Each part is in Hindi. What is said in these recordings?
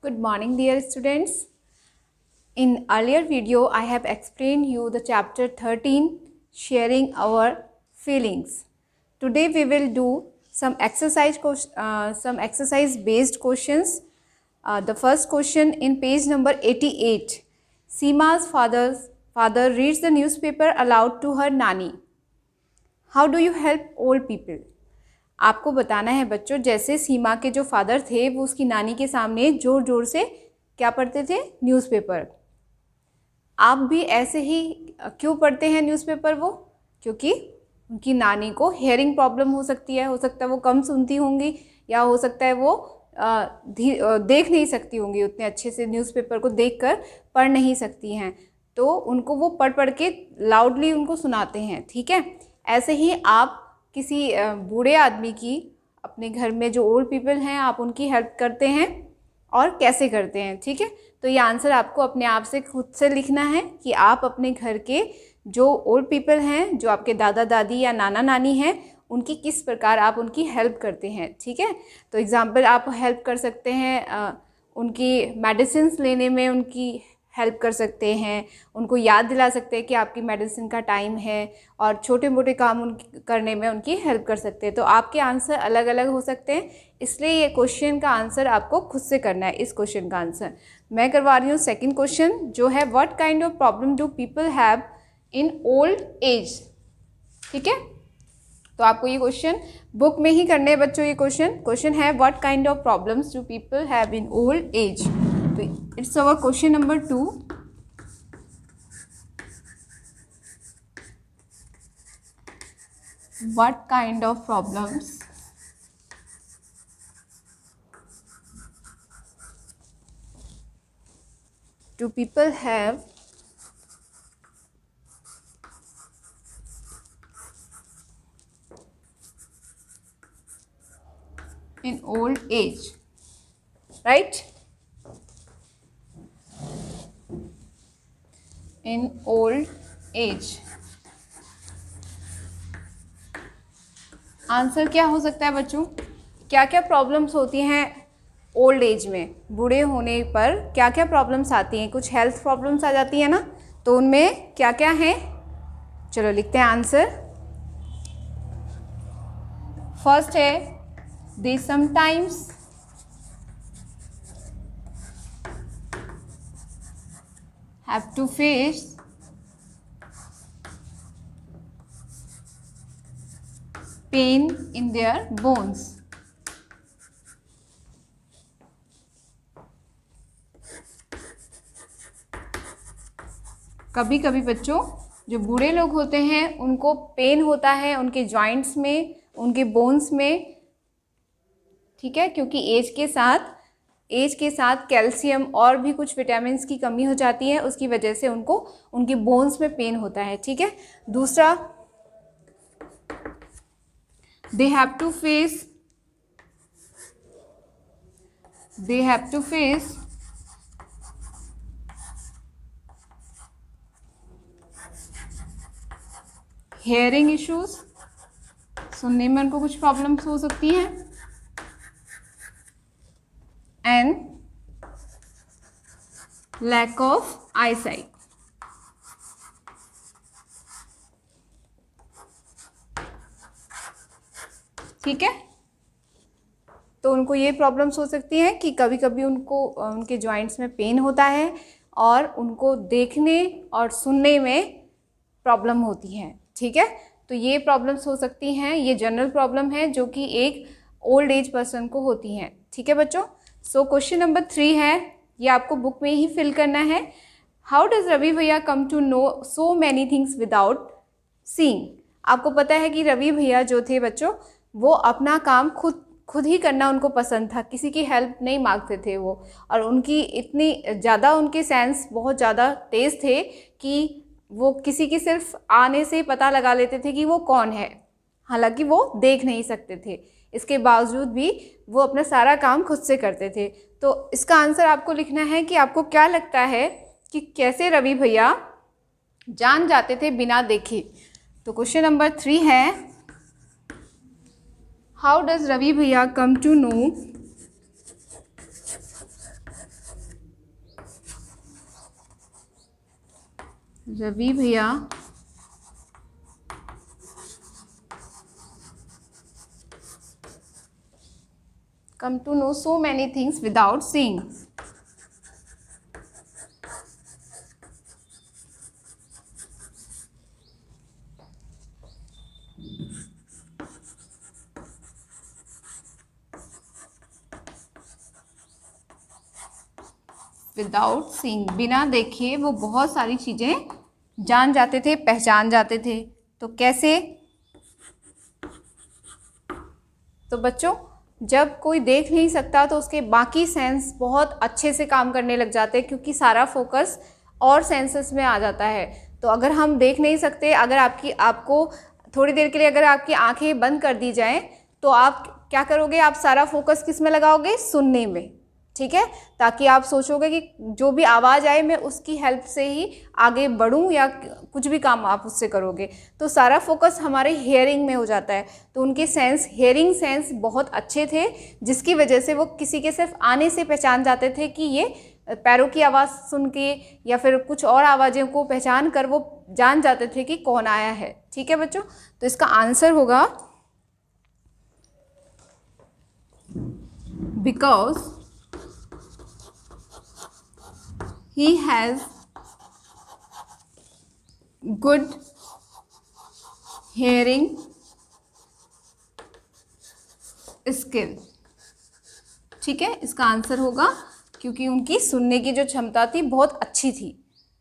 Good morning, dear students. In earlier video, I have explained you the chapter 13, sharing our feelings. Today we will do some exercise based questions. The first question in page number 88. Seema's father reads the newspaper aloud to her nani. How do you help old people? आपको बताना है बच्चों, जैसे सीमा के जो फादर थे वो उसकी नानी के सामने ज़ोर ज़ोर से क्या पढ़ते थे? न्यूज़पेपर। आप भी ऐसे ही क्यों पढ़ते हैं न्यूज़पेपर? वो क्योंकि उनकी नानी को हेयरिंग प्रॉब्लम हो सकती है, हो सकता है वो कम सुनती होंगी, या हो सकता है वो देख नहीं सकती होंगी, उतने अच्छे से न्यूज़पेपर को देखकर पढ़ नहीं सकती हैं, तो उनको वो पढ़ पढ़ के लाउडली उनको सुनाते हैं। ठीक है, ऐसे ही आप किसी बूढ़े आदमी की, अपने घर में जो ओल्ड पीपल हैं, आप उनकी हेल्प करते हैं और कैसे करते हैं। ठीक है, तो ये आंसर आपको अपने आप से खुद से लिखना है कि आप अपने घर के जो ओल्ड पीपल हैं, जो आपके दादा दादी या नाना नानी हैं, उनकी किस प्रकार आप उनकी हेल्प करते हैं। ठीक है, तो एग्जाम्पल आप हेल्प कर सकते हैं, उनकी मेडिसिन लेने में उनकी हेल्प कर सकते हैं, उनको याद दिला सकते हैं कि आपकी मेडिसिन का टाइम है, और छोटे मोटे काम उनकी करने में उनकी हेल्प कर सकते हैं। तो आपके आंसर अलग अलग हो सकते हैं, इसलिए ये क्वेश्चन का आंसर आपको खुद से करना है। इस क्वेश्चन का आंसर मैं करवा रही हूँ। सेकंड क्वेश्चन जो है, what kind of problem do people have in old as. ठीक है, तो आपको ये क्वेश्चन बुक में ही करने हैं बच्चों। ये क्वेश्चन है, what kind of problems do people have in old age. तो it's our question number 2. What kind of problems do people have in old age? Right? In old age. Answer क्या हो सकता है बच्चों? क्या क्या प्रॉब्लम्स होती हैं ओल्ड एज में? बूढ़े होने पर क्या क्या प्रॉब्लम्स आती हैं? कुछ हेल्थ प्रॉब्लम्स आ जाती है ना, तो उनमें क्या क्या हैं? चलो लिखते हैं आंसर। फर्स्ट है, they sometimes have to face pain in their bones. कभी कभी बच्चों जो बूढ़े लोग होते हैं उनको पेन होता है उनके जॉइंट्स में, उनके बोन्स में। ठीक है, क्योंकि एज के साथ कैल्शियम और भी कुछ विटामिन की कमी हो जाती है, उसकी वजह से उनको उनके बोन्स में पेन होता है। ठीक है, दूसरा, they have to face hearing issues. सुनने में उनको कुछ प्रॉब्लम्स हो सकती हैं, and lack of eyesight. ठीक है, तो उनको ये प्रॉब्लम्स हो सकती हैं कि कभी कभी उनको उनके जॉइंट्स में पेन होता है और उनको देखने और सुनने में प्रॉब्लम होती है। ठीक है, तो ये प्रॉब्लम्स हो सकती हैं, ये जनरल प्रॉब्लम है जो कि एक ओल्ड एज पर्सन को होती हैं। ठीक है बच्चों, सो क्वेश्चन नंबर 3 है, ये आपको बुक में ही फिल करना है। हाउ डज रवि भैया come to know so many things without seeing. आपको पता है कि रवि भैया जो थे बच्चों, वो अपना काम खुद ही करना उनको पसंद था, किसी की हेल्प नहीं मांगते थे वो, और उनकी इतनी ज़्यादा, उनके सेंस बहुत ज़्यादा तेज़ थे कि वो किसी की सिर्फ आने से पता लगा लेते थे कि वो कौन है, हालांकि वो देख नहीं सकते थे। इसके बावजूद भी वो अपना सारा काम खुद से करते थे। तो इसका आंसर आपको लिखना है कि आपको क्या लगता है कि कैसे रवि भैया जान जाते थे बिना देखे। तो क्वेश्चन नंबर 3 है, हाउ डज रवि भैया कम टू नो रवि भैया come to know so many things without seeing. Without seeing, बिना देखे वो बहुत सारी चीज़ें जान जाते थे, पहचान जाते थे। तो कैसे? तो बच्चों, जब कोई देख नहीं सकता तो उसके बाकी सेंस बहुत अच्छे से काम करने लग जाते हैं, क्योंकि सारा फोकस और सेंसेस में आ जाता है। तो अगर हम देख नहीं सकते, अगर आपको थोड़ी देर के लिए अगर आपकी आंखें बंद कर दी जाएं, तो आप क्या करोगे? आप सारा फोकस किस में लगाओगे? सुनने में। ठीक है, ताकि आप सोचोगे कि जो भी आवाज़ आए मैं उसकी हेल्प से ही आगे बढ़ूं, या कुछ भी काम आप उससे करोगे। तो सारा फोकस हमारे हेयरिंग में हो जाता है। तो उनके सेंस, हेयरिंग सेंस बहुत अच्छे थे, जिसकी वजह से वो किसी के सिर्फ आने से पहचान जाते थे कि ये पैरों की आवाज़ सुन के या फिर कुछ और आवाज़ों को पहचान कर वो जान जाते थे कि कौन आया है। ठीक है बच्चों, तो इसका आंसर होगा because he has good hearing skill। ठीक है, इसका आंसर होगा क्योंकि उनकी सुनने की जो क्षमता थी बहुत अच्छी थी।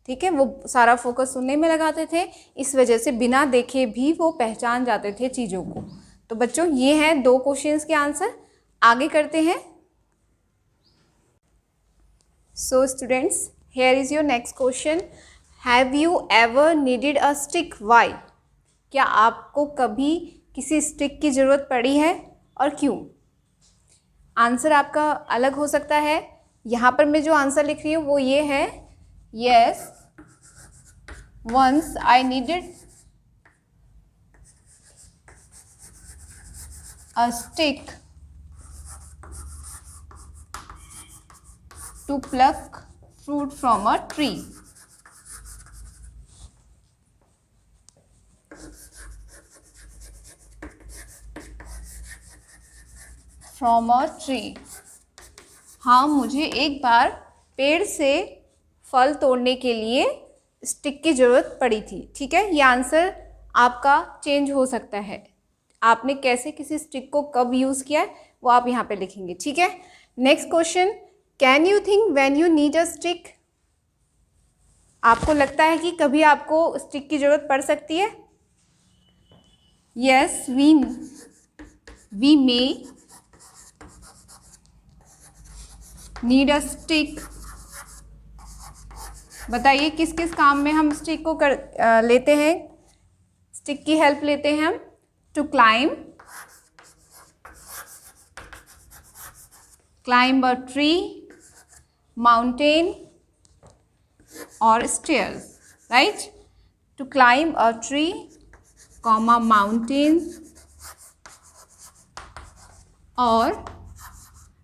ठीक है, वो सारा फोकस सुनने में लगाते थे, इस वजह से बिना देखे भी वो पहचान जाते थे चीज़ों को। तो बच्चों, ये हैं 2 क्वेश्चंस के आंसर। आगे करते हैं। So students, here is your next question. Have you ever needed a stick? Why? क्या आपको कभी किसी स्टिक की ज़रूरत पड़ी है और क्यों? आंसर आपका अलग हो सकता है। यहाँ पर मैं जो आंसर लिख रही हूँ वो ये है, Yes, once I needed a stick to pluck fruit from a tree. From a tree. हाँ, मुझे एक बार पेड़ से फल तोड़ने के लिए स्टिक की ज़रूरत पड़ी थी। ठीक है, ये आंसर आपका चेंज हो सकता है। आपने कैसे किसी स्टिक को कब यूज़ किया है वो आप यहाँ पे लिखेंगे। ठीक है, next question, can you think when you need a stick? आपको लगता है कि कभी आपको स्टिक की ज़रूरत पड़ सकती है? Yes, we may need a stick. बताइए किस किस काम में हम स्टिक को लेते हैं, स्टिक की हेल्प लेते हैं हम? To climb a tree, mountain और stairs, right? To climb a tree, mountain और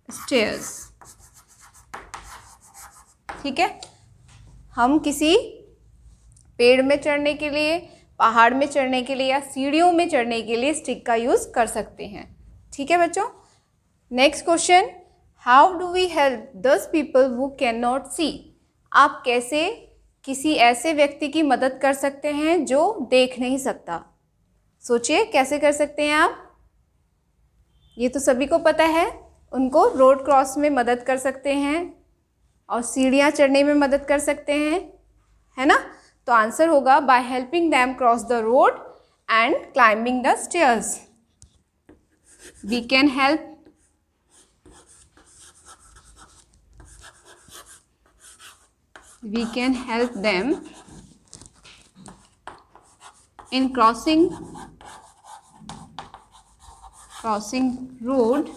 स्टेयर्स। ठीक है, हम किसी पेड़ में चढ़ने के लिए, पहाड़ में चढ़ने के लिए या सीढ़ियों में चढ़ने के लिए स्टिक का यूज़ कर सकते हैं। ठीक है बच्चों, next question, how do we help those people who can not see? आप कैसे किसी ऐसे व्यक्ति की मदद कर सकते हैं जो देख नहीं सकता? सोचिए कैसे कर सकते हैं आप। ये तो सभी को पता है, उनको रोड क्रॉस में मदद कर सकते हैं और सीढ़ियाँ चढ़ने में मदद कर सकते हैं, है ना? तो आंसर होगा by helping them cross the road and climbing the stairs. We can help them in crossing road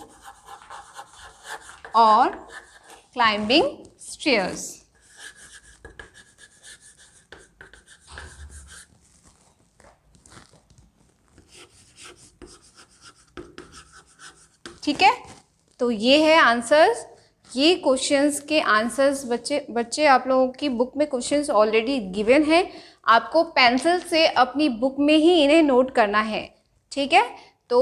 or climbing stairs. ठीक है, तो ये है आंसर ये क्वेश्चंस के आंसर्स बच्चे आप लोगों की बुक में क्वेश्चंस ऑलरेडी गिवन है, आपको पेंसिल से अपनी बुक में ही इन्हें नोट करना है, ठीक है। तो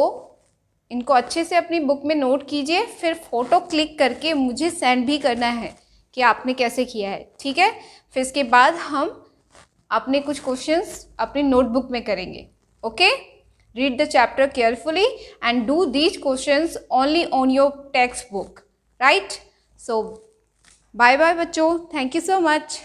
इनको अच्छे से अपनी बुक में नोट कीजिए, फिर फ़ोटो क्लिक करके मुझे सेंड भी करना है कि आपने कैसे किया है, ठीक है। फिर इसके बाद हम अपने कुछ क्वेश्चंस अपनी नोटबुक में करेंगे, okay. Read the chapter carefully and do these questions only on your textbook, right. So bye bye बच्चों, थैंक यू सो मच।